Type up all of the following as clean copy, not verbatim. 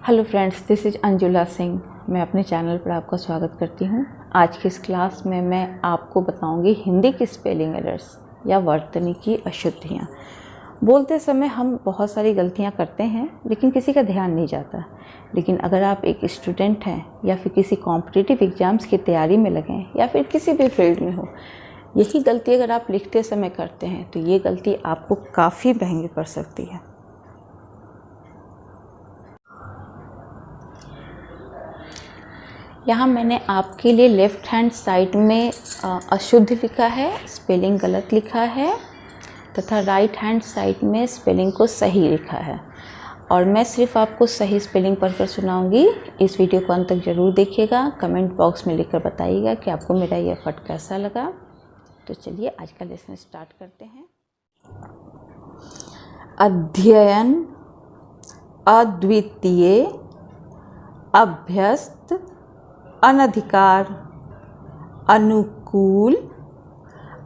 Hello friends, this is Anjula Singh. मैं अपने channel पर आपका स्वागत करती हूँ। आज की इस क्लास में मैं आपको बताऊँगी हिंदी की स्पेलिंग एरर्स या वर्तनी की अशुद्धियाँ। बोलते समय हम बहुत सारी गलतियाँ करते हैं लेकिन किसी का ध्यान नहीं जाता। लेकिन अगर आप एक स्टूडेंट हैं या फिर किसी कॉम्पिटिटिव एग्ज़ाम्स की तैयारी में लगें या फिर किसी भी फील्ड में हो, यही गलती अगर आप लिखते समय करते हैं तो ये गलती आपको काफ़ी महंगी पड़ सकती है। यहाँ मैंने आपके लिए लेफ़्ट हैंड साइड में अशुद्ध लिखा है, स्पेलिंग गलत लिखा है, तथा राइट हैंड साइड में स्पेलिंग को सही लिखा है। और मैं सिर्फ आपको सही स्पेलिंग पढ़कर सुनाऊंगी। इस वीडियो को अंत तक ज़रूर देखिएगा। कमेंट बॉक्स में लिखकर बताइएगा कि आपको मेरा ये एफर्ट कैसा लगा। तो चलिए आज का लेसन स्टार्ट करते हैं। अध्ययन, अद्वितीय, अभ्यस्त, अनधिकार, अनुकूल,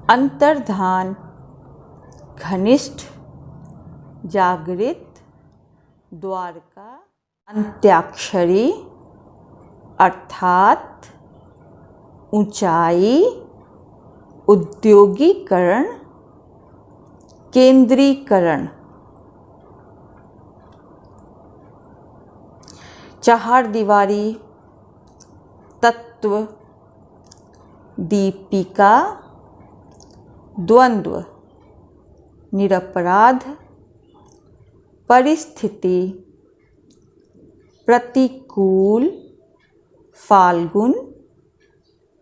अंतर्धान, घनिष्ठ, जागृत, द्वारका, अंत्याक्षरी, अर्थात, ऊंचाई, उद्योगीकरण, केंद्रीकरण, चहारदीवारी, तत्व, दीपिका, द्वंद्व, निरपराध, परिस्थिति, प्रतिकूल, फाल्गुन,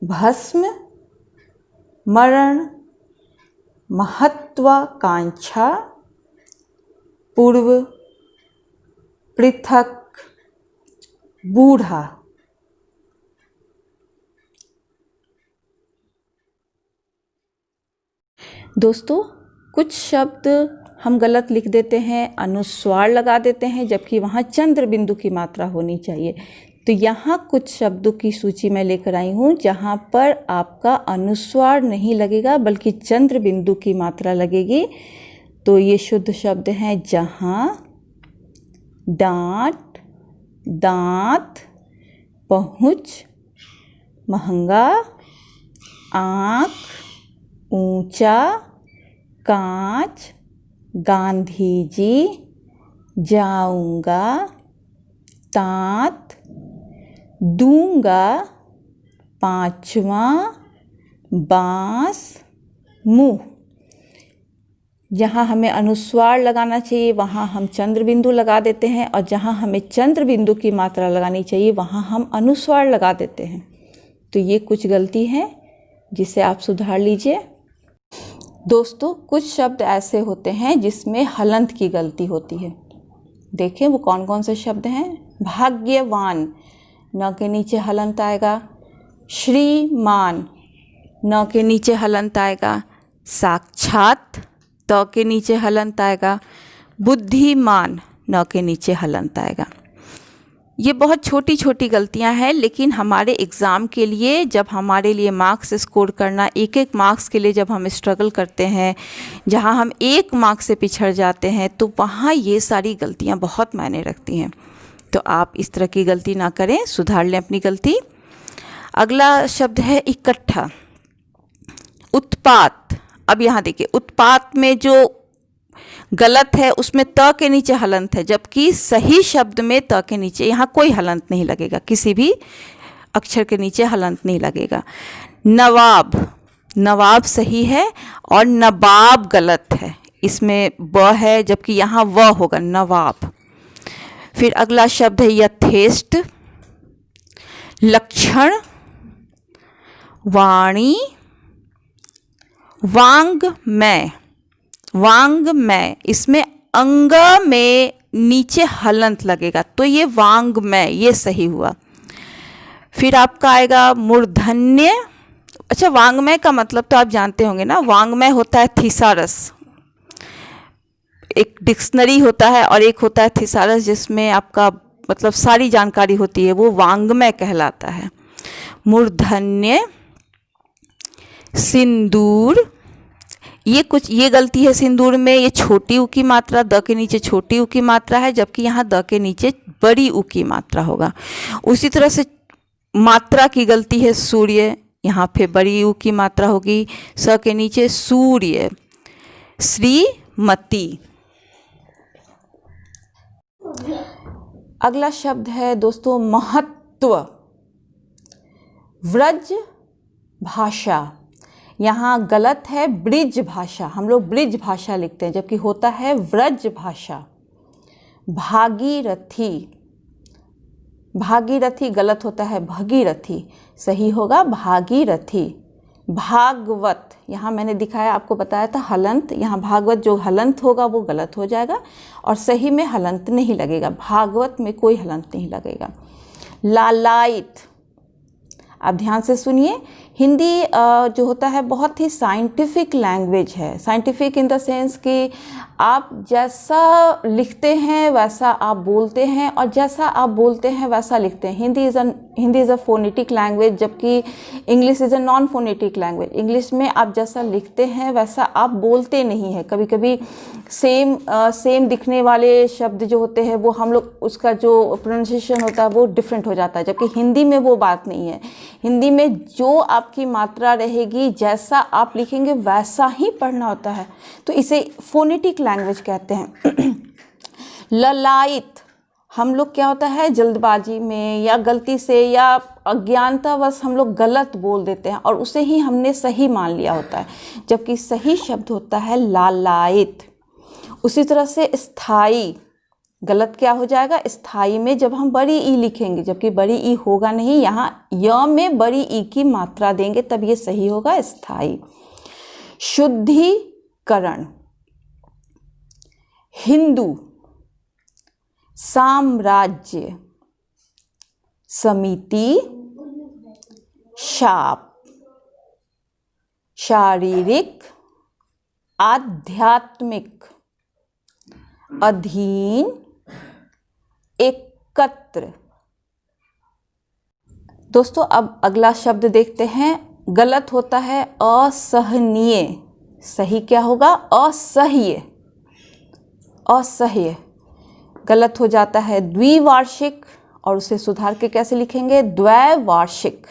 भस्म, मरण, महत्वाकांक्षा, पूर्व, पृथक, बूढ़ा। दोस्तों, कुछ शब्द हम गलत लिख देते हैं, अनुस्वार लगा देते हैं, जबकि वहाँ चंद्र बिंदु की मात्रा होनी चाहिए। तो यहाँ कुछ शब्दों की सूची मैं लेकर आई हूँ जहाँ पर आपका अनुस्वार नहीं लगेगा बल्कि चंद्र बिंदु की मात्रा लगेगी। तो ये शुद्ध शब्द हैं जहाँ, डांट, दांत, पहुँच, महंगा, आँख, ऊंचा, कांच, गांधी जी, जाऊंगा, तात, दूंगा, पांचवा, बांस, मुंह। जहाँ हमें अनुस्वार लगाना चाहिए वहाँ हम चंद्र बिंदु लगा देते हैं, और जहाँ हमें चंद्र बिंदु की मात्रा लगानी चाहिए वहाँ हम अनुस्वार लगा देते हैं। तो ये कुछ गलती है जिसे आप सुधार लीजिए। दोस्तों, कुछ शब्द ऐसे होते हैं जिसमें हलंत की गलती होती है। देखें वो कौन कौन से शब्द हैं। भाग्यवान, न के नीचे हलंत आएगा। श्रीमान, न के नीचे हलंत आएगा। साक्षात, त के नीचे हलंत आएगा। बुद्धिमान, न के नीचे हलंत आएगा। ये बहुत छोटी छोटी गलतियां हैं, लेकिन हमारे एग्ज़ाम के लिए जब हमारे लिए मार्क्स स्कोर करना, एक एक मार्क्स के लिए जब हम स्ट्रगल करते हैं, जहां हम एक मार्क्स से पिछड़ जाते हैं, तो वहां ये सारी गलतियां बहुत मायने रखती हैं। तो आप इस तरह की गलती ना करें, सुधार लें अपनी गलती। अगला शब्द है इकट्ठा। उत्पात। अब यहाँ देखिए, उत्पात में जो गलत है उसमें त के नीचे हलंत है, जबकि सही शब्द में त के नीचे यहाँ कोई हलंत नहीं लगेगा, किसी भी अक्षर के नीचे हलंत नहीं लगेगा। नवाब, नवाब सही है और नवाब गलत है, इसमें ब है जबकि यहाँ व होगा, नवाब। फिर अगला शब्द है यथेष्ट, लक्षण, वाणी, वांग्मय, वांग्मय, इसमें अंग में नीचे हलंत लगेगा, तो ये वांग्मय, ये सही हुआ। फिर आपका आएगा मूर्धन्य। अच्छा, वांग्मय का मतलब तो आप जानते होंगे ना, वांग्मय होता है थिसारस। एक डिक्शनरी होता है और एक होता है थिसारस, जिसमें आपका मतलब सारी जानकारी होती है, वो वांग्मय कहलाता है। मूर्धन्य, सिंदूर, ये गलती है सिंदूर में, ये छोटी ऊ की मात्रा, द के नीचे छोटी ऊ की मात्रा है, जबकि यहाँ द के नीचे बड़ी ऊ की मात्रा होगा। उसी तरह से मात्रा की गलती है सूर्य, यहाँ पे बड़ी ऊ की मात्रा होगी, स के नीचे सूर्य। श्रीमती। अगला शब्द है दोस्तों महत्व। व्रज भाषा, यहाँ गलत है ब्रिज भाषा, हम लोग ब्रिज भाषा लिखते हैं जबकि होता है व्रज भाषा। भागीरथी, भागीरथी गलत होता है भगीरथी, सही होगा भागीरथी। भागवत, यहाँ मैंने दिखाया आपको बताया था हलंत, यहाँ भागवत जो हलंत होगा वो गलत हो जाएगा और सही में हलंत नहीं लगेगा, भागवत में कोई हलंत नहीं लगेगा। लालायित, आप ध्यान से सुनिए, हिंदी जो होता है बहुत ही साइंटिफिक लैंग्वेज है। साइंटिफिक इन द सेंस कि आप जैसा लिखते हैं वैसा आप बोलते हैं और जैसा आप बोलते हैं वैसा लिखते हैं। Hindi is a phonetic language, जबकि English is a non phonetic language. English में आप जैसा लिखते हैं वैसा आप बोलते नहीं हैं। कभी कभी सेम दिखने वाले शब्द जो होते हैं वो हम लोग उसका जो प्रोनाउंसिएशन होता है वो डिफरेंट हो जाता है, जबकि हिंदी में वो बात नहीं है। हिंदी में जो आपकी मात्रा रहेगी, जैसा आप लिखेंगे वैसा ही पढ़ना होता है, तो इसे फोनेटिक लैंग्वेज कहते हैं। ललायित, हम लोग क्या होता है जल्दबाजी में या गलती से या अज्ञानतावश हम लोग गलत बोल देते हैं और उसे ही हमने सही मान लिया होता है, जबकि सही शब्द होता है लालायित। उसी तरह से स्थाई, गलत क्या हो जाएगा स्थाई में जब हम बड़ी ई लिखेंगे, जबकि बड़ी ई होगा नहीं, यहाँ य में बड़ी ई की मात्रा देंगे तब ये सही होगा स्थाई। शुद्धिकरण, हिंदू, साम्राज्य, समिति, शाप, शारीरिक, आध्यात्मिक, अधीन, एकत्र। दोस्तों अब अगला शब्द देखते हैं। गलत होता है असहनीय, सही क्या होगा असह्य। असह्य गलत हो जाता है द्विवार्षिक और उसे सुधार के कैसे लिखेंगे द्वैवार्षिक।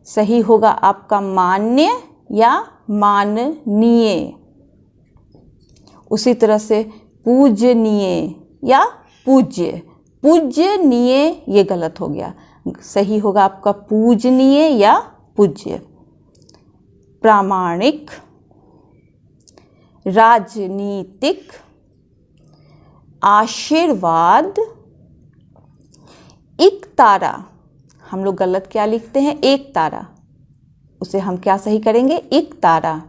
सही होगा आपका मान्य या माननीय। उसी तरह से पूजनीय या पूज्य, पूजनीय ये गलत हो गया, सही होगा आपका पूजनीय या पूज्य। प्रामाणिक, राजनीतिक, आशीर्वाद, एक तारा, हम लोग गलत क्या लिखते हैं एक तारा, उसे हम क्या सही करेंगे एक तारा।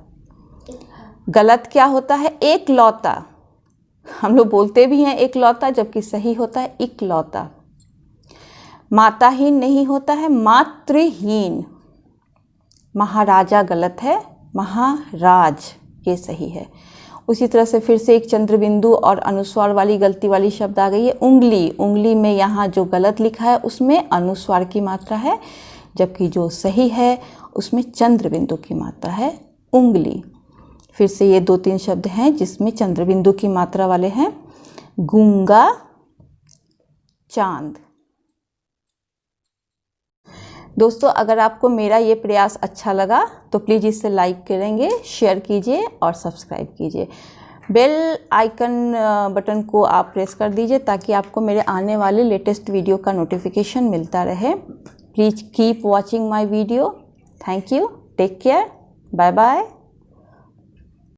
गलत क्या होता है एक लौता, हम लोग बोलते भी हैं एक लौता जबकि सही होता है इकलौता। माताहीन नहीं होता है मातृहीन। महाराजा गलत है महाराज ये सही है। उसी तरह से फिर से एक चंद्रबिंदु और अनुस्वार वाली गलती वाली शब्द आ गई है उंगली। उंगली में यहाँ जो गलत लिखा है उसमें अनुस्वार की मात्रा है, जबकि जो सही है उसमें चंद्रबिंदु की मात्रा है उंगली। फिर से ये 2-3 शब्द हैं जिसमें चंद्रबिंदु की मात्रा वाले हैं। गूंगा, चांद। दोस्तों अगर आपको मेरा ये प्रयास अच्छा लगा तो प्लीज़ इसे लाइक करेंगे, शेयर कीजिए और सब्सक्राइब कीजिए। बेल आइकन बटन को आप प्रेस कर दीजिए ताकि आपको मेरे आने वाले लेटेस्ट वीडियो का नोटिफिकेशन मिलता रहे। Please keep watching my video. Thank you, take care, bye bye.